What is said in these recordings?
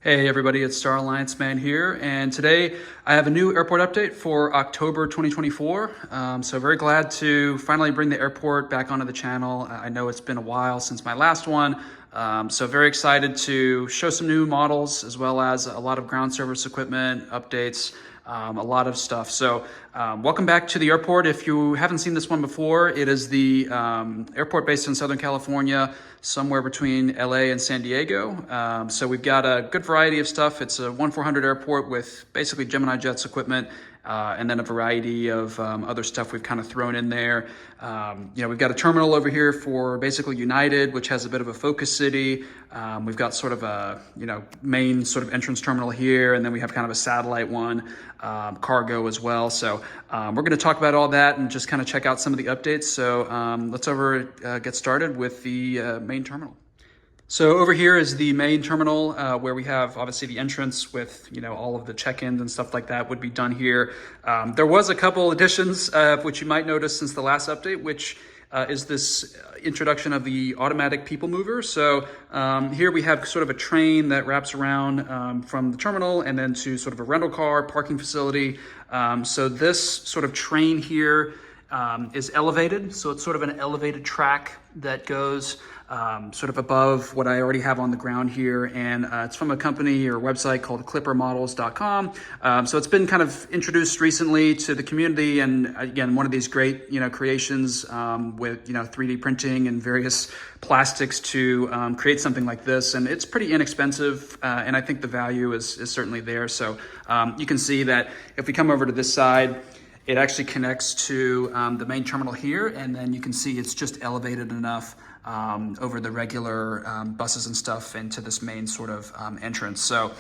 Hey everybody, it's Star Alliance Man here, and today I have a new airport update for October 2024. So very glad to finally bring the airport back onto the channel. I know it's been a while since my last one, so very excited to show some new models as well as a lot of ground service equipment updates. A lot of stuff. So welcome back to the airport. If you haven't seen this one before, it is the airport based in Southern California, somewhere between LA and San Diego. So we've got a good variety of stuff. It's a 1-400 airport with basically Gemini Jets equipment, and then a variety of other stuff we've kind of thrown in there. We've got a terminal over here for basically United, which has a bit of a focus city. We've got sort of a, main sort of entrance terminal here, and then we have kind of a satellite one, cargo as well. So we're going to talk about all that and just kind of check out some of the updates. So let's get started with the main terminal. So over here is the main terminal where we have obviously the entrance with, all of the check-ins and stuff like that would be done here. There was a couple additions which you might notice since the last update, which is this introduction of the automatic people mover. So here we have sort of a train that wraps around from the terminal and then to sort of a rental car parking facility. So this sort of train here is elevated. So it's sort of an elevated track that goes sort of above what I already have on the ground here. And it's from a company or website called clippermodels.com. So it's been kind of introduced recently to the community. And again, one of these great, creations with, 3D printing and various plastics to create something like this. And it's pretty inexpensive. And I think the value is certainly there. So you can see that if we come over to this side, it actually connects to the main terminal here, and then you can see it's just elevated enough over the regular buses and stuff into this main sort of entrance. So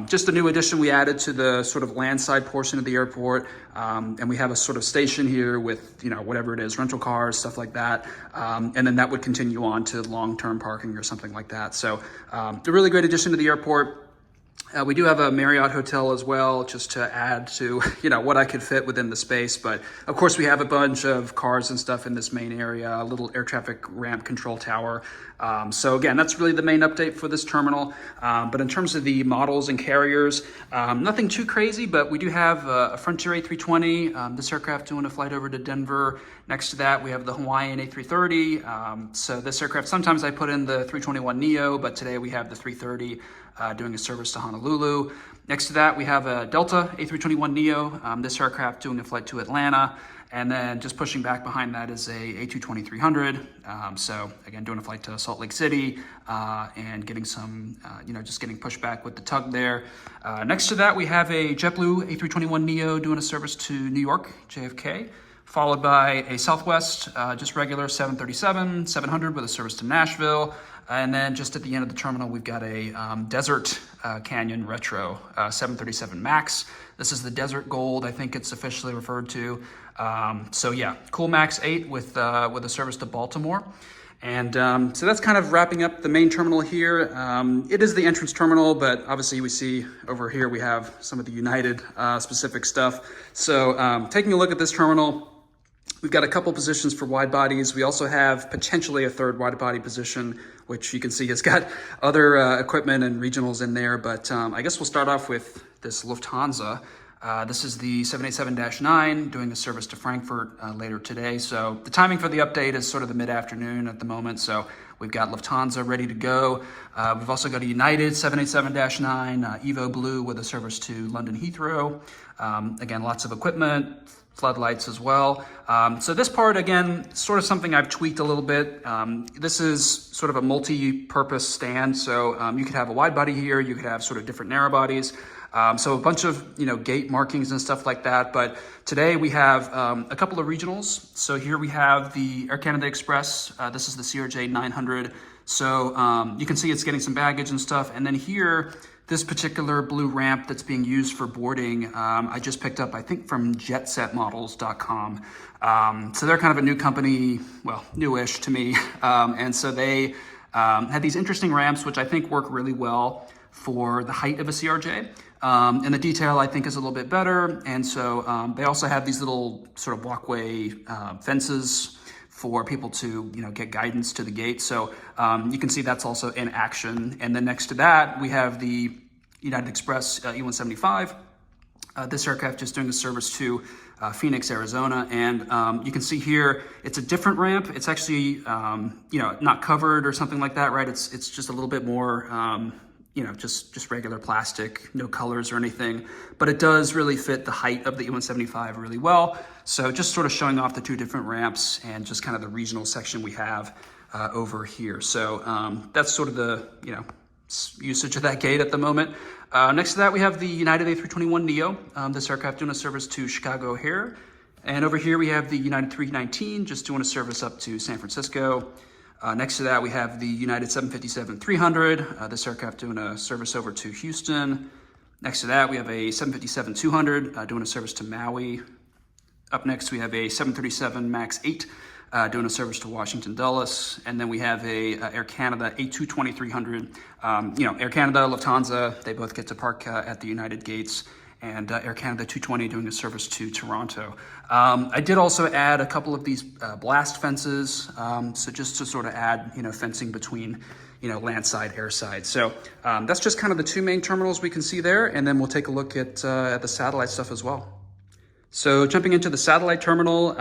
just a new addition we added to the sort of landside portion of the airport. And we have a sort of station here with, whatever it is, rental cars, stuff like that. And then that would continue on to long-term parking or something like that. So a really great addition to the airport. We do have a Marriott hotel as well, just to add to, what I could fit within the space. But of course, we have a bunch of cars and stuff in this main area, a little air traffic ramp control tower. So again, that's really the main update for this terminal. But in terms of the models and carriers, nothing too crazy, but we do have a Frontier A320, this aircraft doing a flight over to Denver. Next to that, we have the Hawaiian A330. So this aircraft, sometimes I put in the 321neo, but today we have the 330 doing a service to Honolulu. Next to that, we have a Delta A321neo, this aircraft doing a flight to Atlanta. And then just pushing back behind that is a A220-300. So again, doing a flight to Salt Lake City and getting some, just getting pushed back with the tug there. Next to that, we have a JetBlue A321neo doing a service to New York, JFK, followed by a Southwest, just regular 737-700 with a service to Nashville. And then just at the end of the terminal, we've got a Desert Canyon Retro 737 MAX. This is the Desert Gold, I think it's officially referred to. So yeah, cool MAX 8 with a service to Baltimore. And so that's kind of wrapping up the main terminal here. It is the entrance terminal, but obviously we see over here we have some of the United specific stuff. So taking a look at this terminal, we've got a couple positions for wide bodies. We also have potentially a third wide body position, which you can see has got other equipment and regionals in there. But I guess we'll start off with this Lufthansa. This is the 787-9 doing a service to Frankfurt later today. So the timing for the update is sort of the mid-afternoon at the moment. So we've got Lufthansa ready to go. We've also got a United 787-9 Evo Blue with a service to London Heathrow. Again, lots of equipment, floodlights as well. So this part, again, sort of something I've tweaked a little bit. This is sort of a multi-purpose stand. So you could have a wide body here. You could have sort of different narrow bodies. So a bunch of, gate markings and stuff like that. But today we have a couple of regionals. So here we have the Air Canada Express. This is the CRJ 900. So you can see it's getting some baggage and stuff. And then here, this particular blue ramp that's being used for boarding, I just picked up, I think, from jetsetmodels.com. So they're kind of a new company, well, newish to me. And so they had these interesting ramps, which I think work really well for the height of a CRJ. And the detail, I think, is a little bit better. And so they also have these little sort of walkway fences for people to, get guidance to the gate. So you can see that's also in action. And then next to that, we have the United Express E175. This aircraft just doing a service to Phoenix, Arizona, and you can see here it's a different ramp. It's actually not covered or something like that, right? It's just a little bit more just regular plastic, no colors or anything, but it does really fit the height of the E175 really well. So just sort of showing off the two different ramps and just kind of the regional section we have over here. So that's sort of the usage of that gate at the moment. Next to that, we have the United A321neo. This aircraft doing a service to Chicago O'Hare. And over here, we have the United 319, just doing a service up to San Francisco. Next to that, we have the United 757-300. This aircraft doing a service over to Houston. Next to that, we have a 757-200 doing a service to Maui. Up next, we have a 737 MAX 8 doing a service to Washington Dulles, and then we have a Air Canada A220-300. Air Canada, Lufthansa, they both get to park at the United gates, and Air Canada 220 doing a service to Toronto. I did also add a couple of these blast fences, so just to sort of add fencing between landside, airside. So that's just kind of the two main terminals we can see there, and then we'll take a look at the satellite stuff as well. So jumping into the satellite terminal,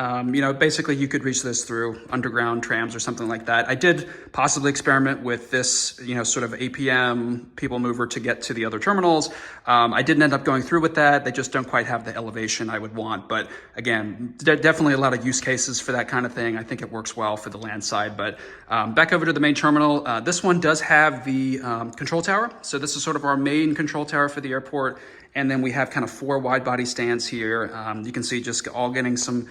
basically you could reach this through underground trams or something like that. I did possibly experiment with this, sort of APM people mover to get to the other terminals. I didn't end up going through with that. They just don't quite have the elevation I would want. But again, definitely a lot of use cases for that kind of thing. I think it works well for the land side. But back over to the main terminal, this one does have the control tower. So this is sort of our main control tower for the airport. And then we have kind of 4 wide body stands here. You can see just all getting some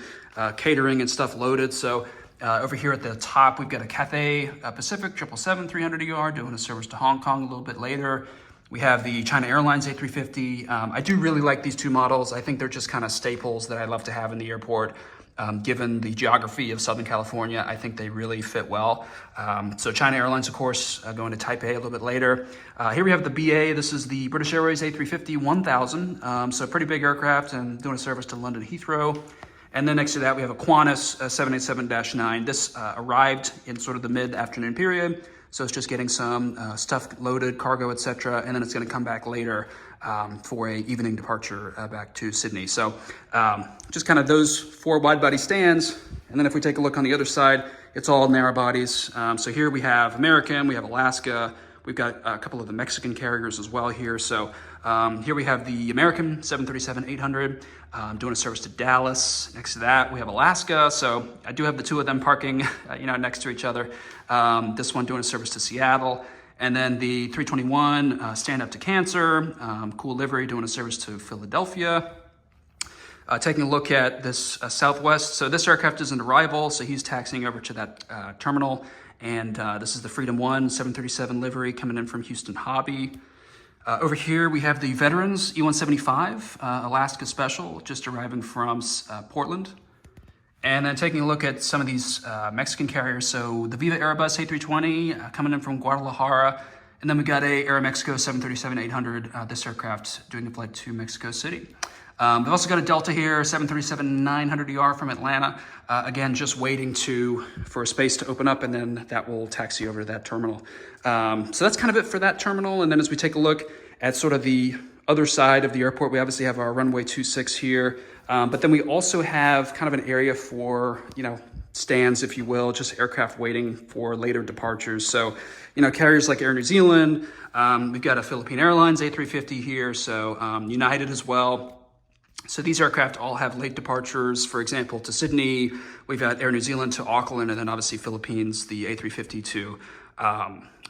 catering and stuff loaded. So over here at the top, we've got a Cathay Pacific 777-300ER doing a service to Hong Kong a little bit later. We have the China Airlines A350. I do really like these two models. I think they're just kind of staples that I love to have in the airport. Given the geography of Southern California, I think they really fit well. So China Airlines, of course, going to Taipei a little bit later. Here we have the BA. This is the British Airways A350-1000. So pretty big aircraft and doing a service to London Heathrow. And then next to that, we have a Qantas 787-9. This arrived in sort of the mid-afternoon period. So it's just getting some stuff loaded, cargo, etc. And then it's going to come back later for a evening departure back to Sydney. So just kind of those 4 wide body stands. And then if we take a look on the other side, it's all narrow bodies. So here we have American, we have Alaska, we've got a couple of the Mexican carriers as well here. So here we have the American 737-800 doing a service to Dallas. Next to that, we have Alaska. So I do have the 2 of them parking, next to each other. This one doing a service to Seattle. And then the 321 Stand Up to Cancer, cool livery, doing a service to Philadelphia. Taking a look at this Southwest. So this aircraft is an arrival, so he's taxiing over to that terminal. And this is the Freedom 1 737 livery coming in from Houston Hobby. Over here, we have the Veterans E175 Alaska Special, just arriving from Portland. And then taking a look at some of these Mexican carriers. So the Viva Aerobus A320 coming in from Guadalajara. And then we got a Aeromexico 737-800, this aircraft doing the flight to Mexico City. We've also got a Delta here, 737-900ER from Atlanta. Again, just waiting for a space to open up, and then that will taxi over to that terminal. So that's kind of it for that terminal. And then as we take a look at sort of the other side of the airport, we obviously have our runway 26 here. But then we also have kind of an area for, stands, if you will, just aircraft waiting for later departures. So, carriers like Air New Zealand, we've got a Philippine Airlines A350 here, so United as well. So these aircraft all have late departures, for example, to Sydney. We've got Air New Zealand to Auckland, and then obviously Philippines, the A350 to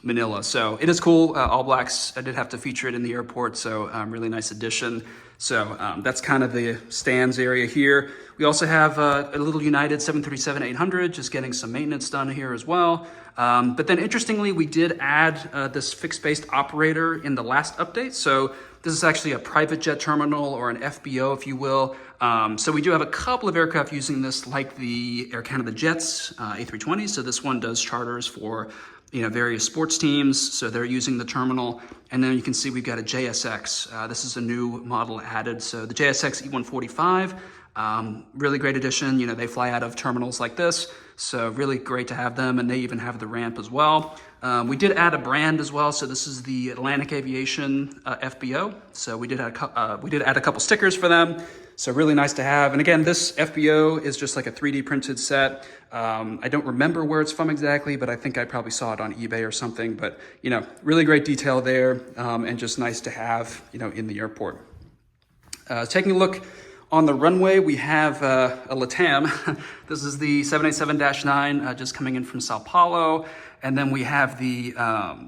Manila. So it is cool. All Blacks, I did have to feature it in the airport, so really nice addition. So that's kind of the stands area here. We also have a little United 737-800, just getting some maintenance done here as well. But then interestingly, we did add this fixed-based operator in the last update. So this is actually a private jet terminal, or an FBO, if you will. So we do have a couple of aircraft using this, like the Air Canada Jets A320. So this one does charters for various sports teams, so they're using the terminal. And then you can see we've got a JSX. This is a new model added. So the JSX E145, really great addition. They fly out of terminals like this, so really great to have them, and they even have the ramp as well. We did add a brand as well. So this is the Atlantic Aviation FBO. So we did add a couple stickers for them. So really nice to have. And again, this FBO is just like a 3D printed set. I don't remember where it's from exactly, but I think I probably saw it on eBay or something. But, you know, really great detail there, and just nice to have, you know, in the airport. Taking a look on the runway, we have a LATAM. This is the 787-9 just coming in from Sao Paulo. And then we have the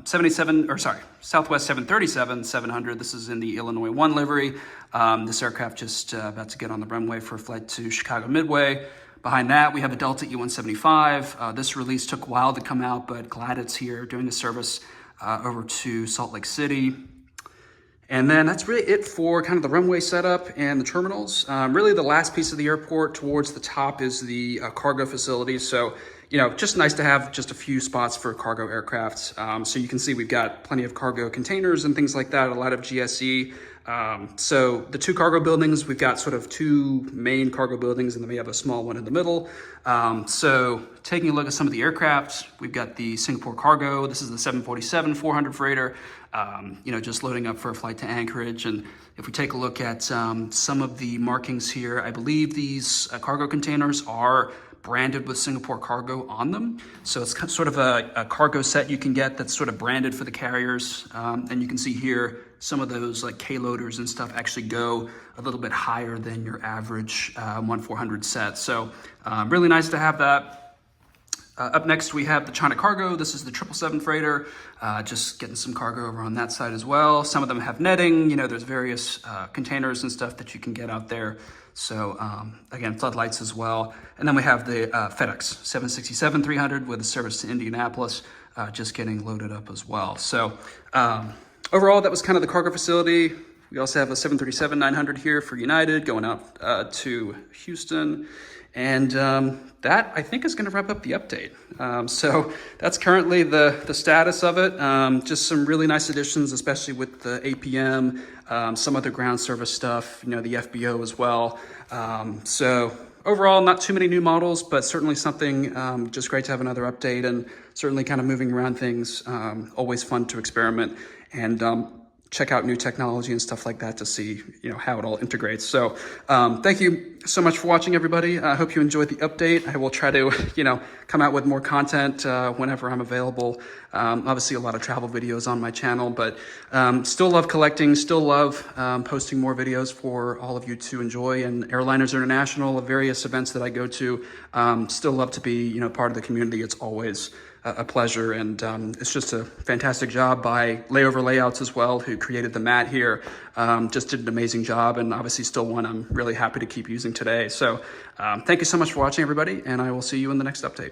Southwest 737-700. This is in the Illinois 1 livery. This aircraft just about to get on the runway for a flight to Chicago Midway. Behind that, we have a Delta E-175. This release took a while to come out, but glad it's here doing the service over to Salt Lake City. And then that's really it for kind of the runway setup and the terminals. Really the last piece of the airport towards the top is the cargo facility. So, you know, just nice to have just a few spots for cargo aircraft. So you can see we've got plenty of cargo containers and things like that, a lot of GSE. So the two cargo buildings, we've got sort of two main cargo buildings, and then we have a small one in the middle. So taking a look at some of the aircraft, we've got the Singapore Cargo. This is the 747-400 freighter, you know, just loading up for a flight to Anchorage. And if we take a look at some of the markings here, I believe these cargo containers are branded with Singapore Cargo on them. So it's sort of a cargo set you can get that's sort of branded for the carriers. And you can see here, some of those like K-loaders and stuff actually go a little bit higher than your average 1-400 set. So really nice to have that. Up next, we have the China Cargo. This is the 777 freighter, just getting some cargo over on that side as well. Some of them have netting, you know, there's various containers and stuff that you can get out there. So again, floodlights as well. And then we have the FedEx 767-300 with a service to Indianapolis, just getting loaded up as well. So overall, that was kind of the cargo facility. We also have a 737-900 here for United going out to Houston. And that, I think, is going to wrap up the update. So that's currently the status of it. Just some really nice additions, especially with the APM, some other ground service stuff, you know, the FBO as well. So overall, not too many new models, but certainly something just great to have another update, and certainly kind of moving around things. Always fun to experiment and check out new technology and stuff like that to see, you know, how it all integrates. So thank you so much for watching, everybody. I hope you enjoyed the update. I will try to, you know, come out with more content whenever I'm available. Obviously a lot of travel videos on my channel, but still love collecting, still love posting more videos for all of you to enjoy. And Airliners International, various events that I go to, still love to be, you know, part of the community. It's always a pleasure, and it's just a fantastic job by Layover Layouts as well, who created the mat here. Just did an amazing job, and obviously still one I'm really happy to keep using today. So thank you so much for watching, everybody, and I will see you in the next update.